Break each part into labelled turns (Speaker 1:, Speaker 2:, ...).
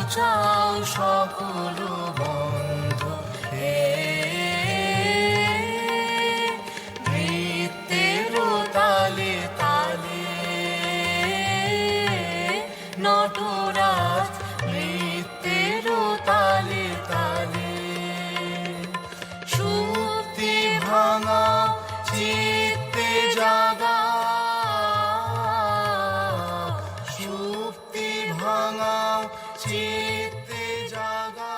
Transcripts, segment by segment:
Speaker 1: ঘুচাও সকল বন্ধ হে নৃত্যের তালে তালে নটরাজ নৃত্যের তালে তালে সুপ্তি ভাঙা চিত্তে জাগা সুপ্তি ভাঙা চিত্তে জাগা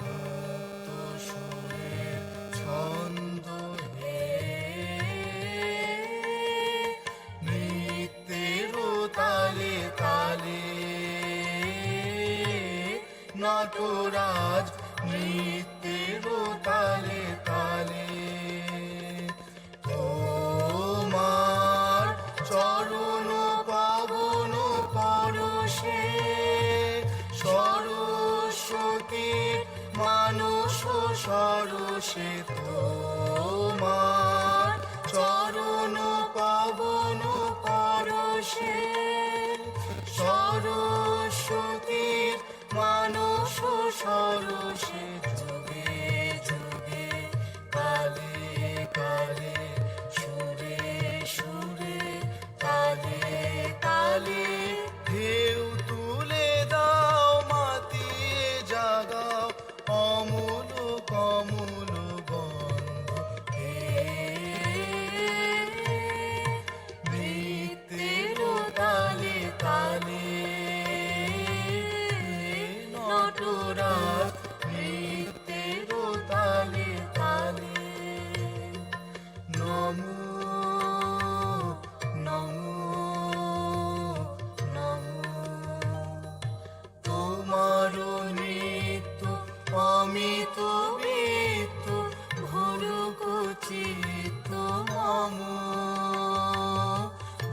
Speaker 1: মুক্ত সুরের ছন্দ হে নৃত্যের তালে তালে নটরাজ নৃত্যের তালে তালে তোমার চরণ পবন পরশে সরস্বতীর মানস সরসে তোমার চরণ পবন পরশে সরস্বতীর মানস সরসে যুগে যুগে কালে কালে সুরে সুরে তালে তালে ঢেউ তুলে দাও মাতিয়ে জাগাও অমূল কমল গন্ধ হে নৃত্যের তালে তালে নটরাজ নৃত্যের তালে তালে নমো নমো নমো তোমার নৃত্য অমিত বৃত্ত ভরুক চিত্ত মম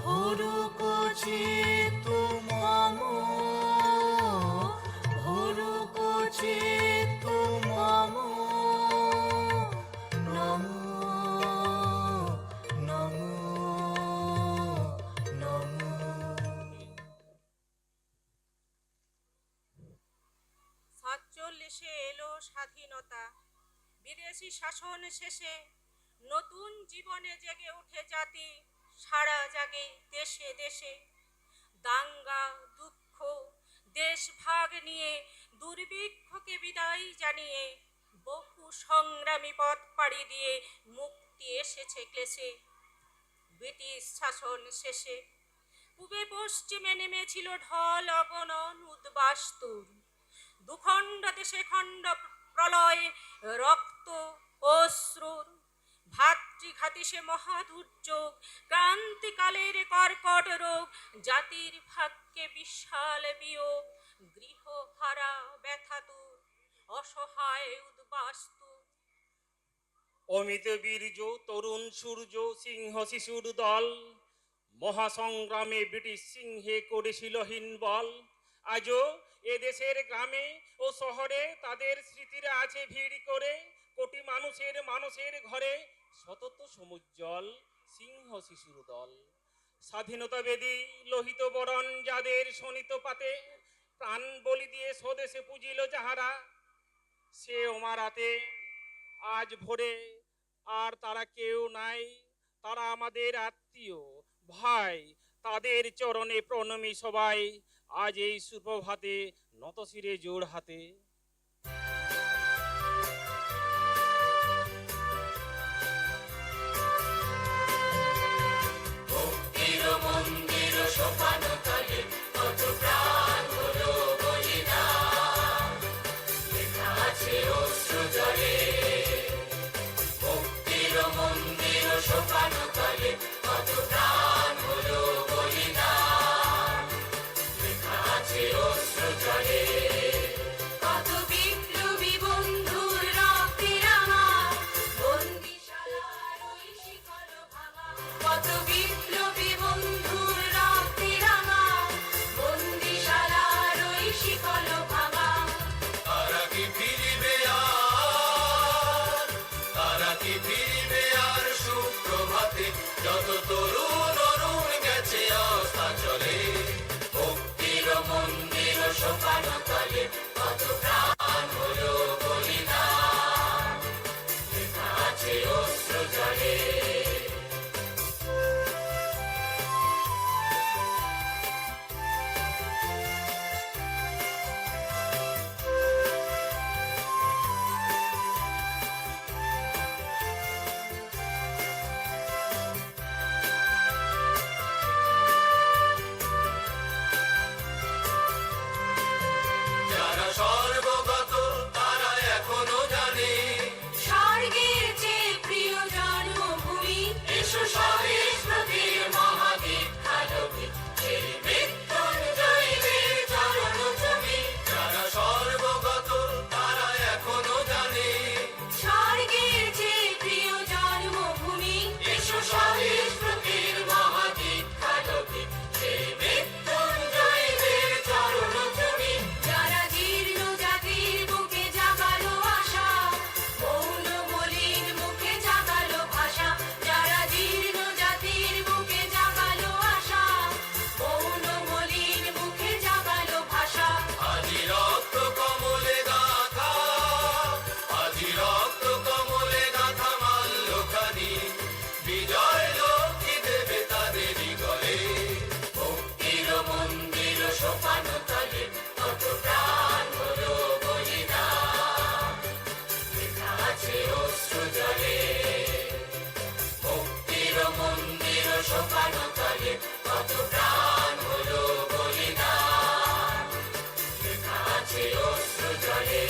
Speaker 1: ভরুক চিত্ত মম ভরুক চিত্ত মম নমো নমো নমো।
Speaker 2: 47 এলো স্বাধীনতা, বিদেশি শাসন শেষে নতুন জীবনে জেগে ওঠে জাতি, সারা জাগে দেশে দেশে। দাঙ্গা দুঃখ দেশ ভাগ নিয়ে দুর্ভিক্ষকে বিদায় জানিয়ে বহু সংগ্রামী পথ পাড়ি দিয়ে মুক্তি এসেছে ক্লেশে। ব্রিটিশ শাসন শেষে পূবে পশ্চিমে নেমেছিল ঢল অগণন উদ্বাস্তুর। দুখণ্ড দেশে খণ্ড প্রলয় রক্ত অশ্রুর। ভাতৃঘাতী সে মহাদুর্যোগ, ক্রান্তিকালের কর্কট রোগ, জাতির ভাগ্যে বিশাল বিয়োগ, গৃহহারা ব্যথাতুর অসহায় উদ্বাস্তু।
Speaker 3: অমিত বীর্য তরুণ সূর্য সিংহ শিশুর দল, মহাসংগ্রামে ব্রিটিশ সিংহে করেছিল হীনবল। আজও এদেশের গ্রামে ও শহরে তাদের স্মৃতিরা আছে ভিড় করে, কোটি মানুষের মানুষের ঘরে সতত সমুজ্জ্বল সিংহ শিশুর দল। স্বাধীনতা বেদী লোহিত বরণ যাদের শোণিত পাতে, প্রাণ বলি দিয়ে স্বদেশে পুজিল যাহারা, সে ওমারাতে আজ ভোরে আর তারা কেউ নাই। তারা আমাদের আত্মীয় ভাই, তাদের চরণে প্রণমী সবাই। আজ এই সুপ্রভাতে নতশিরে জোড় হাতে।
Speaker 1: মন্দির সোপানো তলে কত প্রাণ হলো বলিদান, লেখা আছে অশ্রু জলে। মুক্তির মন্দির সোপানো তলে কত প্রাণ হলো বলিদান, লেখা আছে অশ্রু জলে। কত বিপ্লবী বন্ধুর রক্তে রাঙা বন্দিশালার ওই শিকল ভাঙা, কত বিপ্লবী বন্ধুর রক্তে রাঙা বন্দিশালার ওই শিকল ভাঙা। তারা কি ফিরিবে আর, তারা কি ফিরিবে আর সুপ্রভাতে, যত তরুণ অরুণ গেছে অস্তা চলে। মুক্তির সোপানো তলে কত প্রাণ হলো বলিদান লেখা আছে অশ্রু জলে যারা সর্বগত তারা এখনো জানে স্বর্গের যে প্রিয় জন্মভূমি এসো স্বদেশ প্রতির মহাগীত খালবি সেই মৃত্যুঞ্জয়ীদের চরণ তুমি যারা সর্বগত তারা এখনো জানে স্বর্গের যে প্রিয় জন্মভূমি এসো স্বদেশ প্রতির মহাগীত খালবি সেই মৃত্যুঞ্জয়ীদের চরণ তুমি যারা জীর্ণ জাতির বুকে জাগালো আশা মৌন মলিন মুখে জাগালো ভাষা যারা জীর্ণ জাতির বুকে জাগালো আশা মৌন মলিন মুখে জাগালো ভাষা আজি রক্ত কমলে গাথা আজি রক্ত কমলে গাথা মাল্যখানি বিজয় লক্ষ্মী দেবে তাদেরই গলে মুক্তির মন্দির সোপানো তলে কত প্রাণ হলো বলিদান লেখা আছে অশ্রু জলে মুক্তির মন্দির সোপানো তলে কত প্রাণ হলো বলিদান লেখা আছে অশ্রু জলে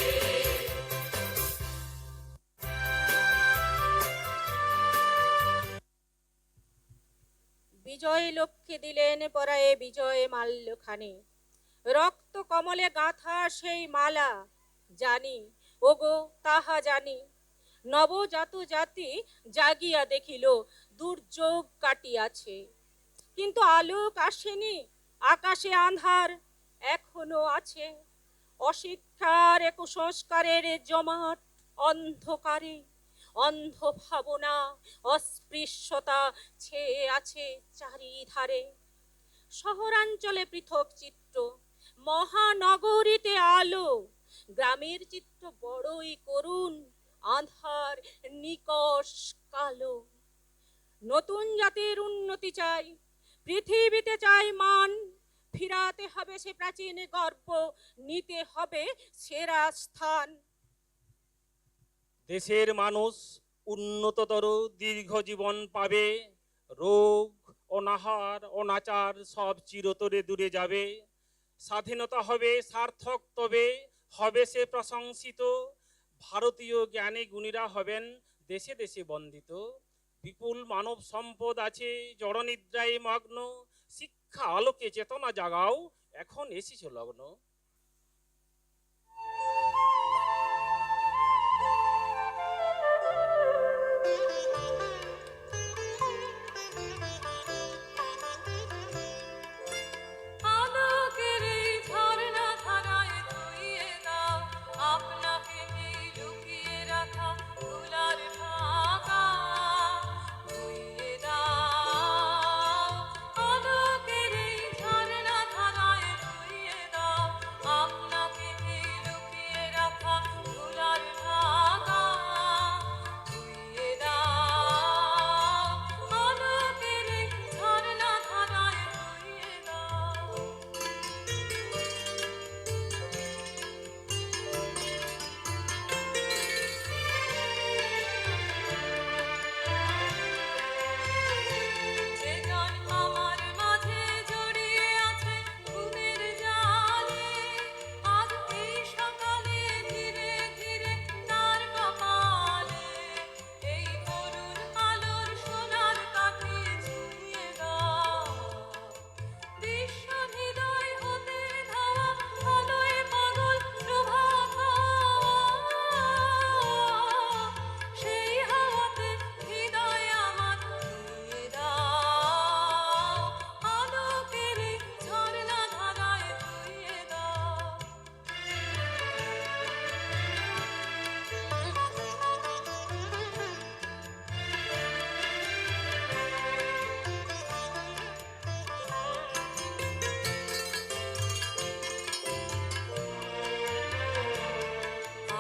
Speaker 2: বিজয় লক্ষ্মী দিলেন পরায়ে বিজয় মাল্যখানি রক্ত কমলে গাঁথা সেই মালা জানি ওগো তাহা জানি নবজাত জাতি জাগিয়া দেখিল দুর্যোগ কাটিয়াছে কিন্তু আলোক আসেনি আকাশে আঁধার এখনো আছে অশিক্ষার কুসংস্কারের জমাট অন্ধকারে অন্ধ ভাবনা অস্পৃশ্যতা ছেয়ে আছে চারিধারে শহরাঞ্চলে পৃথক চিত্র মহানগরীতে আলো গ্রামের চিত্র বড়ই করুণ আঁধার নিকষ কালো নতুন জাতির উন্নতি চাই পৃথিবীতে চাই মান ফিরাতে হবে সে প্রাচীন গর্ব নিতে হবে সেরা স্থান
Speaker 3: দেশের মানুষ উন্নততর দীর্ঘ জীবন পাবে রোগ অনাহার অনাচার সব চিরতরে দূরে যাবে স্বাধীনতা হবে সার্থক তবে হবে সে প্রশংসিত ভারতীয় জ্ঞানী গুণীরা হবেন দেশে দেশে বন্দিত বিপুল মানব সম্পদ আছে জড়নিদ্রায় মগ্ন শিক্ষা আলোকে চেতনা জাগাও এখন এসেছে লগ্ন
Speaker 1: আলোকের এই ঝর্ণা ধারায় ধুইয়ে দাও আপনাকে এই লুকিয়ে রাখা ধুলার ঢাকা ধুইয়ে দাও আলোকের এই ঝর্ণা ধারায় ধুইয়ে দাও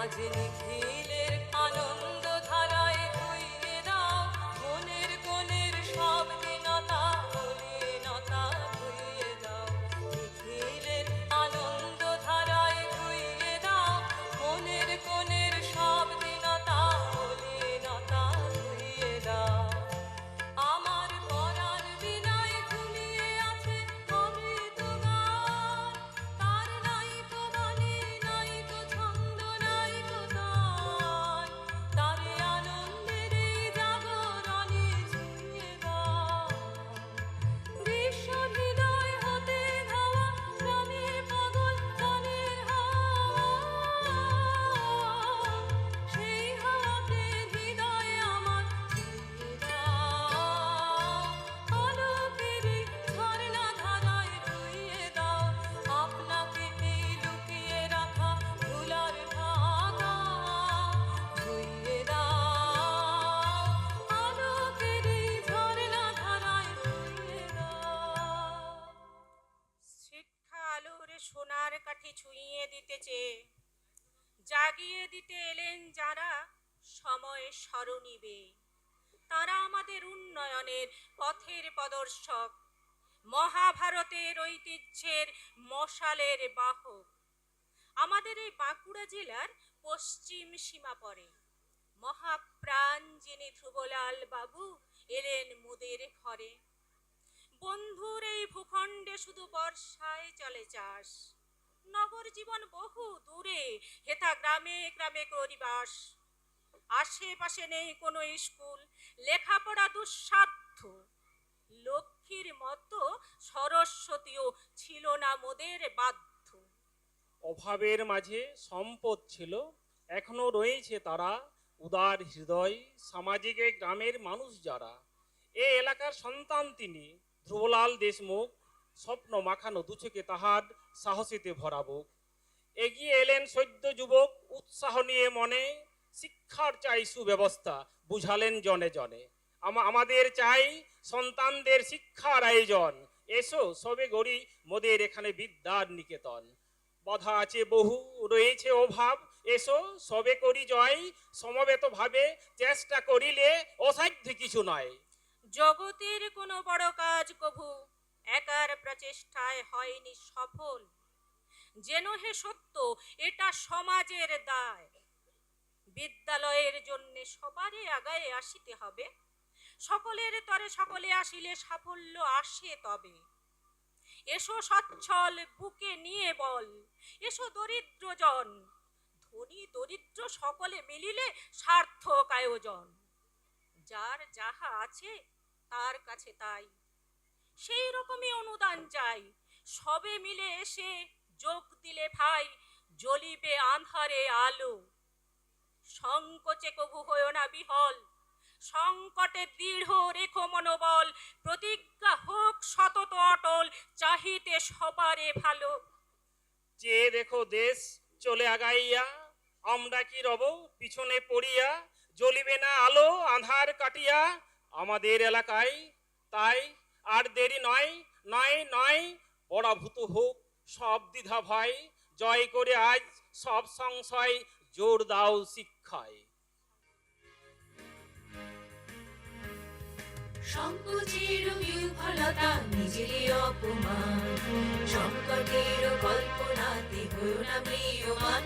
Speaker 1: আজ নিখিলের আনন্দ ধারায় ধুইয়ে দাও মনের কোণের সব দীনতা মলিনতা ধুইয়ে দাও নিখিলের আনন্দ ধারায় ধুইয়ে দাও মনের কোণের সব দীনতা মলিনতা ধুইয়ে দাও আমার পরাণ বিনায় ঘুমিয়ে আছে অমৃত গান তার নাই তো বাণী নাই তো ছন্দ নাই তো গান তারে আনন্দের এই জাগরণে ছুঁয়ে দাও বিশ্ব হৃদয় হতে ধাওয়া প্রাণের পাগল গানের হাওয়া সেই হাওয়াতে হৃদয় আমার ছুঁয়ে দাও আলোকের এই ঝর্ণা ধারায় ধুইয়ে দাও আপনাকে এই লুকিয়ে রাখা ভুলার ঢাকা ধুইয়ে দাও আলোকের এই ঝর্ণা ধারায় ধুইয়ে দাও
Speaker 2: শিক্ষা আলোর সোনার কাঠি ছুঁইয়ে দিতে চেয়ে জাগিয়ে দিতে এলেন যারা সময় স্মরণিবে তারা আমাদের উন্নয়নের পথের প্রদর্শক মহাভারতের ঐতিহ্যের মশালের বাহক আমাদের এই বাঁকুড়া জেলার পশ্চিম সীমা পড়ে মহাপ্রাণ যিনি ধ্রুবলাল বাবু এলেন মোদের ঘরে বন্ধুর এই ভূখণ্ডে শুধু বর্ষায় চলে চাষ নগর জীবন বহু দূরে হেথা গ্রামে গ্রামে করিবাস আশেপাশে নেই কোনো স্কুল লেখাপড়া দুঃসাধ্য লক্ষ্মীর মতো সরস্বতীও ছিল না মোদের বাধ্য
Speaker 3: অভাবের মাঝে সম্পদ ছিল এখনো রয়েছে তারা উদার হৃদয় সামাজিক এই গ্রামের মানুষ যারা এই এলাকার সন্তান তিনি ধ্রুবলাল দেশমুখ স্বপ্ন মাখানো দুচোখে তাহার সাহসীতে ভরাবো এগিয়ে এলেন সদ্য যুবক উৎসাহ নিয়ে মনে শিক্ষার চাই সুব্যবস্থা বুঝালেন জনে জনে আমাদের চাই সন্তানদের শিক্ষার আয়োজন এসো সবে গড়ি মোদের এখানে বিদ্যার নিকেতন বাধা আছে বহু রয়েছে অভাব এসো সবে করি জয় সমবেত ভাবে চেষ্টা করিলে অসাধ্য কিছু নয়
Speaker 2: জগতের কোনো বড় কাজ কভু একার প্রচেষ্টায় হয়নি সফল যেন হে সত্য এটা সমাজের দায় বিদ্যালয়ের জন্য সবারই আগায়ে আসিতে হবে সকলের তরে সকলে আসিলে সাফল্য আসে তবে এসো সচ্ছল বুকে নিয়ে বল এসো দরিদ্রজন ধনী দরিদ্র সকলে মিলিলে সার্থক আয়োজন যার যাহা আছে তার কাছে তাই সেই রকমই অনুদান চাই সবে মিলে এসে যোগ দিলে ভাই জ্বলিবে আঁধারে আলো সংকোচে কভু হয়ো না বিহল সংকটে দৃঢ় রেখো মনোবল প্রতিজ্ঞা হোক সতত অটল চাহিতে সবারে ভালো
Speaker 3: চেয়ে দেখো দেশ চলে আগাইয়া আমরা কি রব পিছনে পড়িয়া জ্বলিবে না আলো আঁধার কাটিয়া আমাদের এলাকায় তাই আর দেরি নয় নয় নয় পরাভূত হোক সব দ্বিধা ভয় জয় করে আজ সব সংশয় জোর দাও শিক্ষায়
Speaker 1: সংকোচের বিফলতা নিজেরই অপমান সংকটের কল্পনাতে হইও না ম্রিয়মান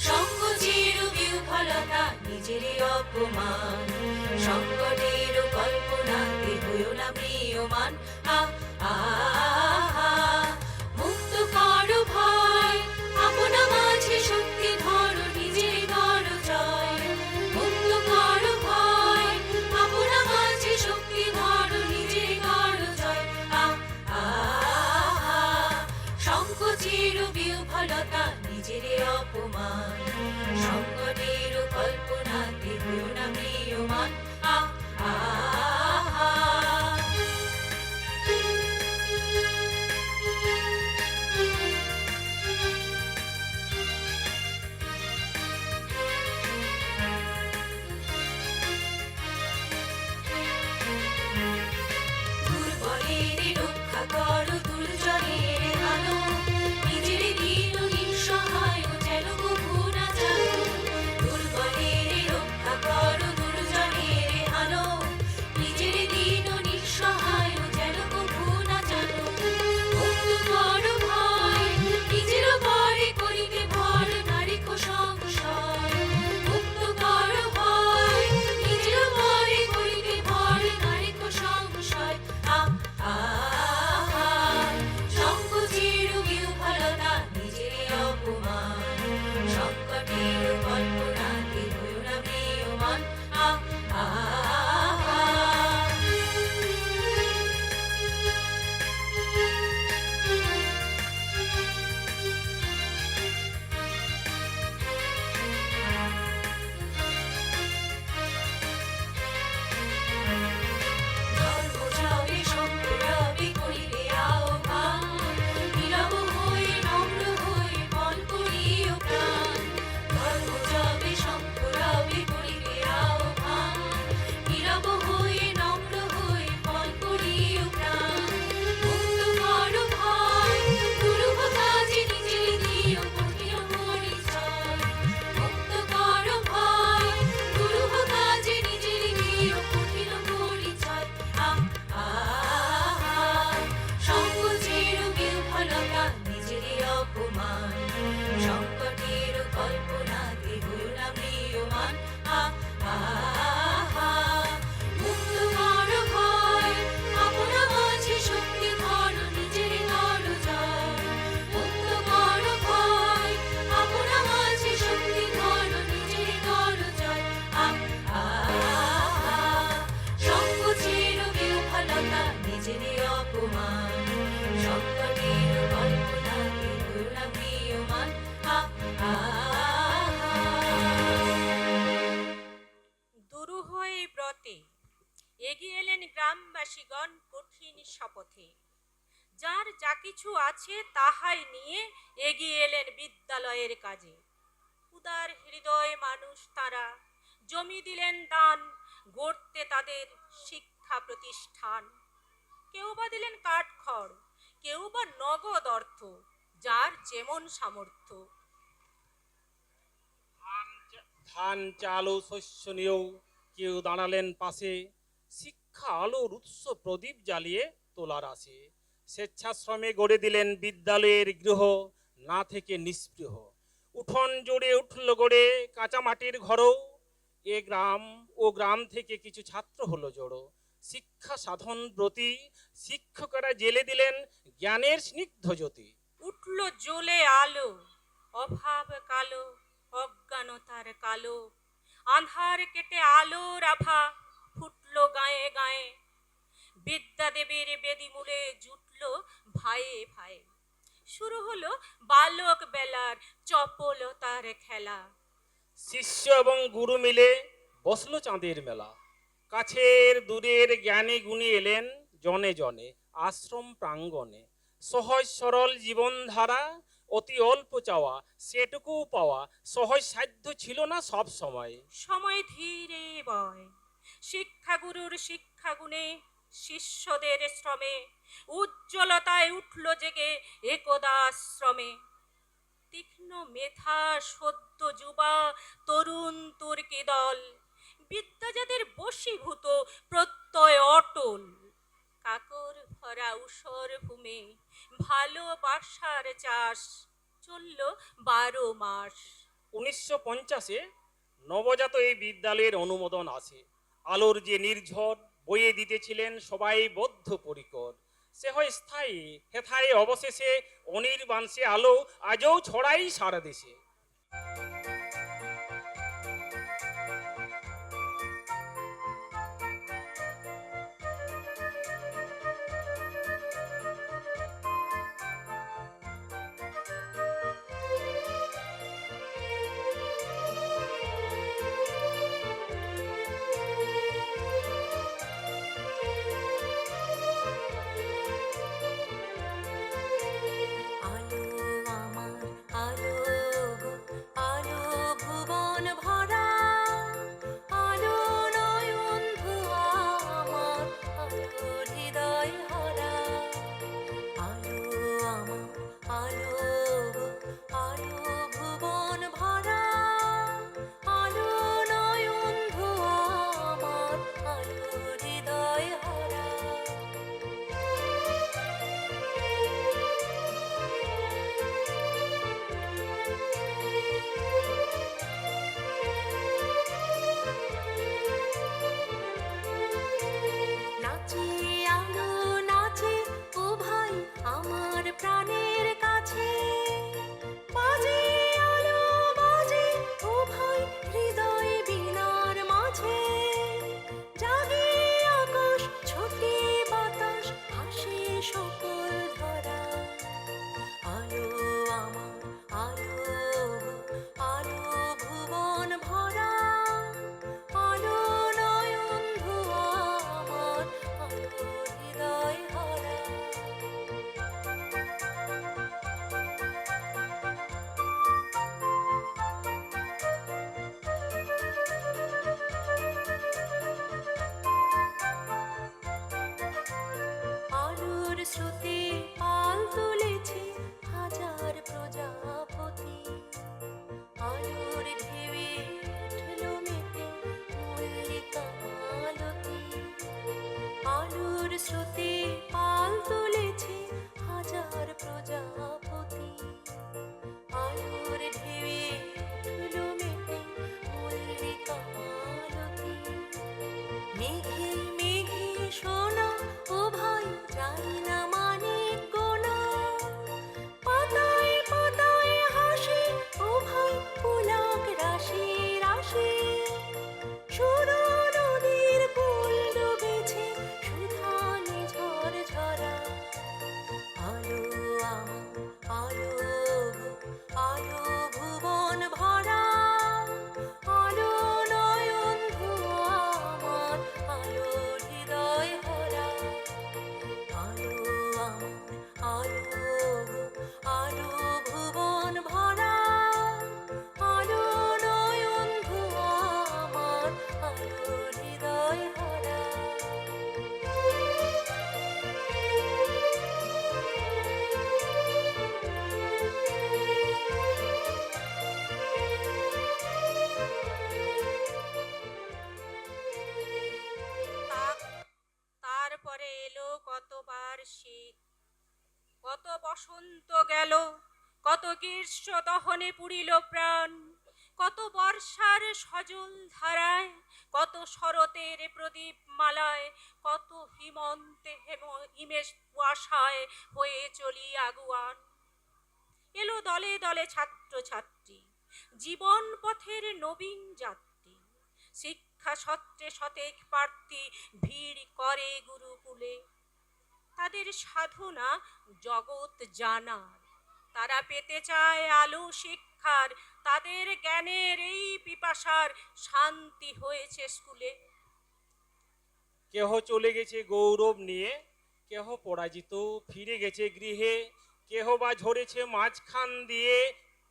Speaker 1: সংকোচের বিফলতা নিজেরই অপমান সংকটের কল্পনাতে হইও না ম্রিয়মান মুক্ত করো ভয় আপনা মাঝে শক্তি ধরো নিজের করো জয় মুক্ত করো ভয় আপনা মাঝে শক্তি ধরো নিজের করো জয় সংকোচের বিফলতা নিজের অপমান সংকটের কল্পনাতে হইও না ম্রিয়মান দুর্বলের রক্ষা করো দুর্জনের আলো নিজের দীন হিংসা সংকটের কল্পনাতে হলাম ম্রিয়মান। মুক্ত করো ভয়, আপনা মাঝে শক্তি ধরো, নিজের করো জয়। মুক্ত করো ভয়, আপনা মাঝে শক্তি ধরো, নিজের করো জয়। সংকোচের বিহ্বলতা, নিজের অপমান, সংকটের কল্পনাতে হলাম ম্রিয়মান।
Speaker 2: দুরূহ এই ব্রতে এগিয়ে এলেন গ্রামবাসীগণ কঠিন শপথে। যার যা কিছু আছে তাহাই নিয়ে এগিয়ে এলেন বিদ্যালয়ের কাজে। উদার হৃদয় মানুষ তারা, জমি দিলেন দান, গড়তে তাদের শিক্ষা প্রতিষ্ঠান। কেউ বা দিলেন কাঠখড়, কেউ বা নগদ অর্থ, যার যেমন সামর্থ্য।
Speaker 3: ধান চাল ও শস্য নিয়েও কেউ দাঁড়ালেন পাশে, শিক্ষা আলোর উৎস প্রদীপ জ্বালিয়ে তোলার আসে। স্বেচ্ছাশ্রমে গড়ে দিলেন বিদ্যালয়ের গৃহ, না থেকে নিস্পৃহ। উঠোন জুড়ে উঠল গড়ে কাঁচা মাটির ঘরও, এ গ্রাম ও গ্রাম থেকে কিছু ছাত্র হলো জড়ো। শিক্ষা সাধন ব্রতী শিক্ষকেরা জেলে দিলেন জ্ঞানের স্নিগ্ধ জ্যোতি।
Speaker 2: উঠল জ্বলে আলো, অভাব কালো, অজ্ঞানতার কালো, আঁধার কেটে আলোর আভা ফুটল গায়ে গায়ে। বিদ্যাদেবীর বেদিমূলে জুটল ভাইয়ে ভাইয়ে। শুরু হলো বালক বেলার চপলতার খেলা।
Speaker 3: শিষ্য এবং গুরু মিলে বসলো চাঁদের মেলা। কাছের দূরের জ্ঞানী গুণী এলেন জনে জনে আশ্রম প্রাঙ্গণে। সহজ সরল জীবনধারা, অতি অল্প চাওয়া, সেটুকু পাওয়া সহজ সাধ্য ছিল না সব সময়।
Speaker 2: সময় ধীরে বয়, শিক্ষাগুরুর শিক্ষাগুণে, শিষ্যদের শ্রমে, উজ্জ্বলতায় উঠল জেগে একদা আশ্রমে। তীক্ষ্ণ মেধা সদ্য যুবা তরুণ তুর্কি দল, বিদ্যা যাদের বশীভূত প্রত্যয় অটল। কাকর ভরা ঊষর ভূমে ভালোবাসার চাষ চলল 12 মাস।
Speaker 3: 1950-এ নবজাত এই বিদ্যালয়ের অনুমোদন আসে। আলোর যে নির্ঝর বয়ে দিতেছিলেন সবাই বদ্ধপরিকর, সে হয় স্থায়ী, হেথায় অবশেষে অনির্বাণ সে আলো আজও ছড়াই সারা দেশে।
Speaker 1: আলো আমার আলো গো, আলো
Speaker 2: বসন্ত গেল, কত গ্রীষ্ম দহনে পুরিল প্রাণ, কত বর্ষার সজল ধারায়, কত শরতের প্রদীপ মালায়, কত হিমন্তে হিমেশ কুয়াশায় হয়ে চলি আগুয়ান। এলো দলে দলে ছাত্র ছাত্রী, জীবন পথের নবীন যাত্রী, শিক্ষা সত্রে শতেক প্রার্থী ভিড় করে গুরুকুলে। তাদের সাধনা জগৎ জানার, তারা পেতে চায় আলো শিক্ষার, তাদের জ্ঞানের এই পিপাসার শান্তি হয়েছে স্কুলে।
Speaker 3: কেহ চলে গেছে গৌরব নিয়ে, কেহ পরাজিত ফিরে গেছে গৃহে, কেহ বা ঝরেছে মাঝখান দিয়ে,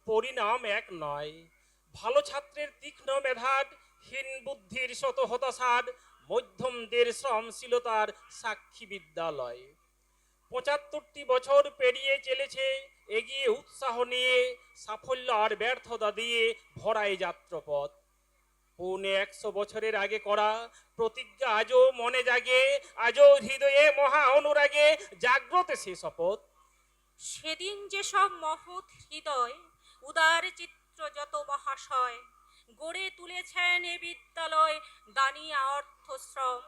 Speaker 3: পরিণাম এক নয়। ভালো ছাত্রের তীক্ষ্ণ মেধার, হীন বুদ্ধির শত হতাশার, মধ্যমদের শ্রমশীলতার সাক্ষী বিদ্যালয়। ৭৫টি বছর পেরিয়ে চলেছে এগিয়ে উৎসাহ নিয়ে, সাফল্য আর ব্যর্থতা দিয়ে ভরাই যাত্রাপথ। ১৫০ বছরের আগে করা প্রতিজ্ঞা আজও মনে জাগে, আজও হৃদয়ে মহা অনুরাগে জাগ্রত সে শপথ।
Speaker 2: সেদিন যেসব মহৎ হৃদয়, উদার চিত্র যত মহাশয়, গড়ে তুলেছেন এ বিদ্যালয় দানিয়া অর্থশ্রম।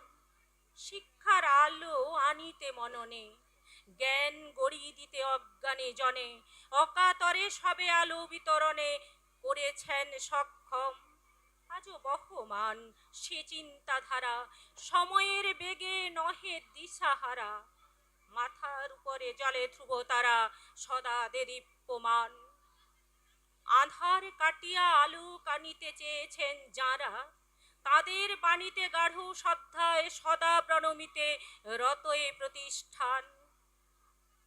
Speaker 2: শিক্ষার আলো আনিতে মননে, জ্ঞান গড়িয়ে দিতে অজ্ঞানে জনে, অকাতরে সবে আলো বিতরণে করেছেন সক্ষম। আজও বহমান সে চিন্তাধারা, সময়ের বেগে নহে দিশাহারা, মাথার উপরে জলে ধ্রুব তারা সদা দেদীপ্যমান। আধার কাটিয়া আলো কানিতে চেয়েছেন যারা, তাদের বাণীতে গাঢ় শ্রদ্ধায় সদা প্রণমিতে রত এ প্রতিষ্ঠান।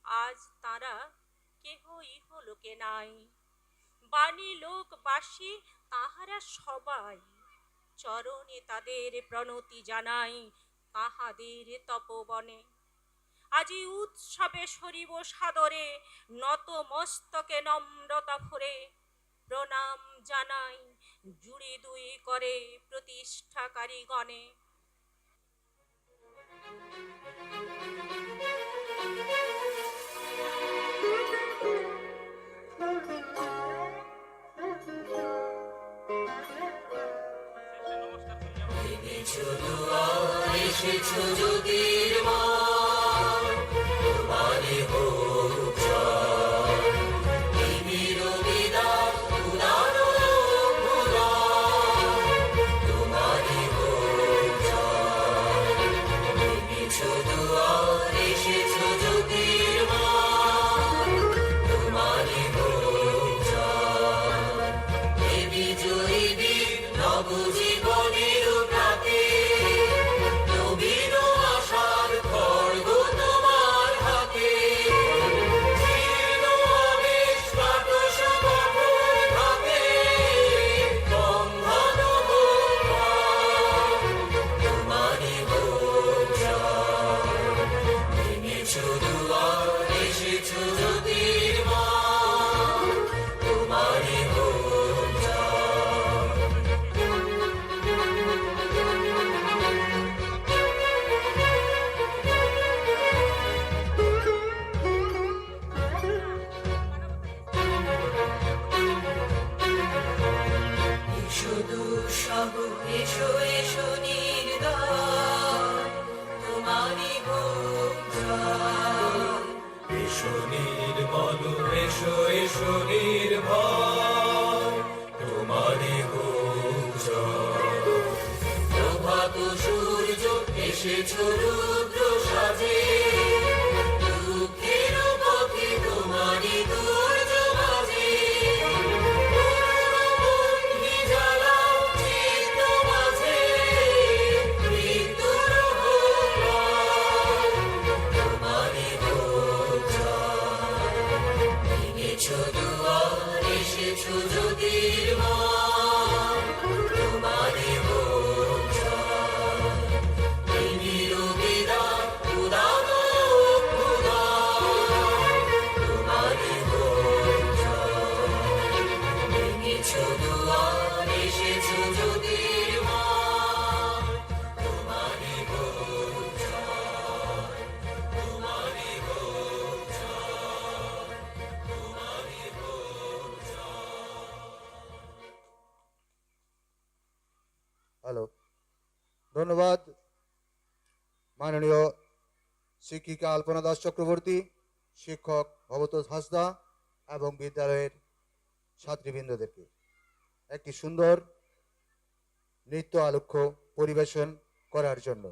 Speaker 2: আজ তারা কেহ ইহলোকে নাই, বাণী লোকবাসী তাহারা সবাই, চরণে তাদের প্রণতি জানাই তাহাদের তপবনে। আজি উৎসবে সরিব সাদরে, নত মস্তকে নম্রতা ভরে, প্রণাম জানাই জুড়ি দুই করে প্রতিষ্ঠাকারী গণে।
Speaker 1: এসেছো যোগীর মা, তোমারে হোক জয়। তিমির বিদাত উদারো ভুলায়, তোমারে হোক জয়। এনেছো দুয়ার, এসেছো যোগীর মা, তোমারে হোক জয়। এ বিজয়ী বীর নবজীবনের প্রাতে, নবীন আশার খড়গ তোমার হাতে। জীর্ণ আবেশ কাটস কঠোর ঘাতে, বন্ধন হোক পার, তোমারই হোক জয়। এনেছো দুয়ার, এসেছো জ্যোতির মা, তোমারই হোক জয়। এসো দুঃসহ, এসো এসো নির্দয়, তোমারই হোক জয়।
Speaker 4: এসো নির্মল, এসো এসো নির্ভয়, তোমারই হোক জয়।
Speaker 1: প্রভাত সূর্য এসেছো রুদ্র সাজে, দুঃখের পথে তোমারই দুর্য মাঝে। করুণবন্ধি জ্বালাও চিত্ত মাঝে, মৃত্যুর হোক লয়, তোমারই হোক জয়। এনেছো দুয়ার, এসেছো জ্যোতির মা, তোমারই হোক জয়। তিমির বিদাত উদারো ভুলায়, তোমারই হোক জয়। এনেছো দুয়ার, এসেছো জ্যোতির মা, তোমারই হোক জয়। তোমারই হোক জয়।
Speaker 5: ধন্যবাদ মাননীয় শিক্ষিকা আলপনা দাস চক্রবর্তী, শিক্ষক ভবতোষ হাসদা এবং বিদ্যালয়ের ছাত্রীবৃন্দদেরকে একটি সুন্দর নৃত্য আলোক্য পরিবেশন করার জন্য।